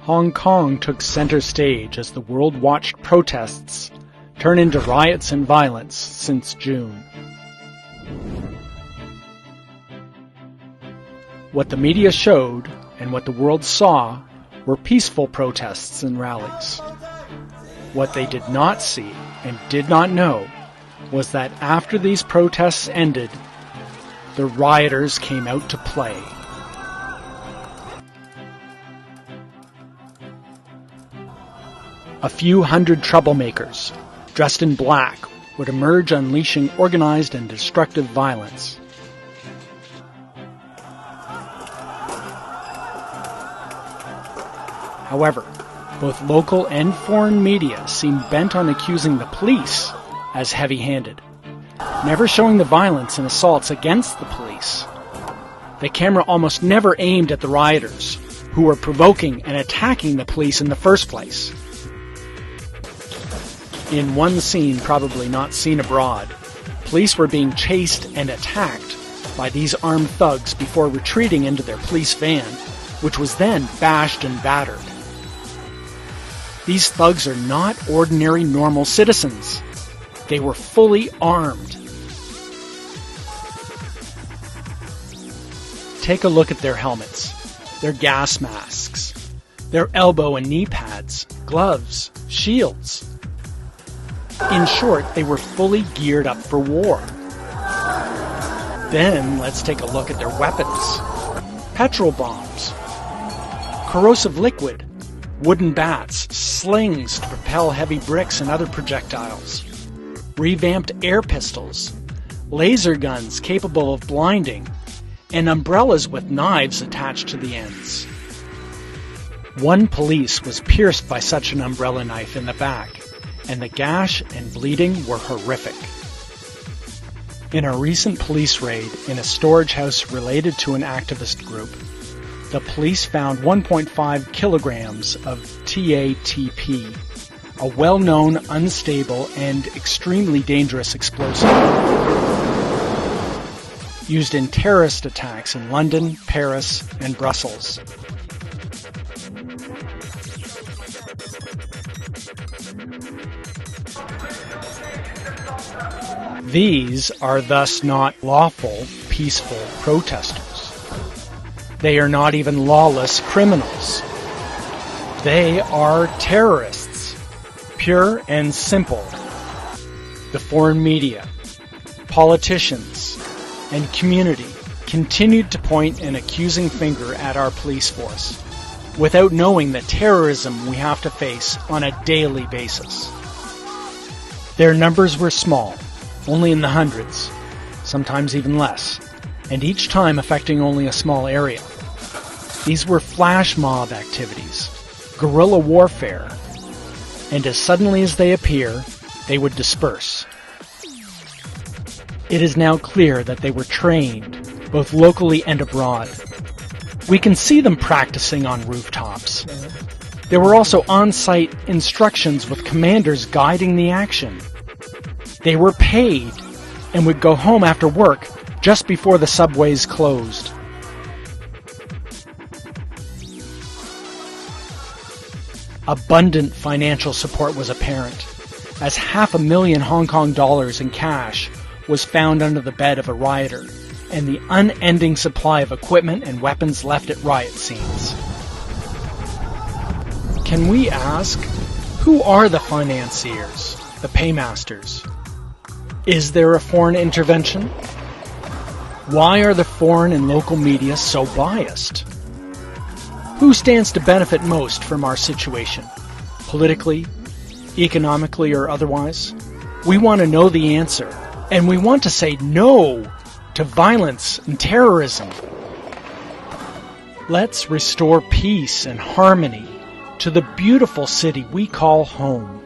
Hong Kong took center stage as the world watched protests turn into riots and violence since June. What the media showed and what the world saw were peaceful protests and rallies. What they did not see and did not know was that after these protests ended, the rioters came out to play. A few hundred troublemakers, dressed in black, would emerge unleashing organized and destructive violence. However, both local and foreign media seem bent on accusing the police as heavy-handed, never showing the violence and assaults against the police. The camera almost never aimed at the rioters, who were provoking and attacking the police in the first place. In one scene probably not seen abroad, police were being chased and attacked by these armed thugs before retreating into their police van, which was then bashed and battered. These thugs are not ordinary normal citizens. They were fully armed. Take a look at their helmets, their gas masks, their elbow and knee pads, gloves, shields. In short, they were fully geared up for war. Then let's take a look at their weapons. Petrol bombs, corrosive liquid, wooden bats, slings to propel heavy bricks and other projectiles, revamped air pistols, laser guns capable of blinding, and umbrellas with knives attached to the ends. One police was pierced by such an umbrella knife in the back, and the gash and bleeding were horrific. In a recent police raid in a storage house related to an activist group, the police found 1.5 kilograms of TATP, a well-known, unstable, and extremely dangerous explosive used in terrorist attacks in London, Paris, and Brussels. These are thus not lawful, peaceful protesters. They are not even lawless criminals. They are terrorists, pure and simple. The foreign media, politicians, and community continued to point an accusing finger at our police force, without knowing the terrorism we have to face on a daily basis. Their numbers were small, only in the hundreds, sometimes even less, and each time affecting only a small area. These were flash mob activities, guerrilla warfare, and as suddenly as they appear, they would disperse. It is now clear that they were trained, both locally and abroad. We can see them practicing on rooftops. There were also on-site instructions with commanders guiding the action. They were paid and would go home after work just before the subways closed. Abundant financial support was apparent, as $500,000 Hong Kong dollars in cash was found under the bed of a rioter, and the unending supply of equipment and weapons left at riot scenes. Can we ask, who are the financiers, the paymasters? Is there a foreign intervention? Why are the foreign and local media so biased? Who stands to benefit most from our situation, politically, economically, or otherwise? We want to know the answer, and we want to say no to violence and terrorism. Let's restore peace and harmony to the beautiful city we call home.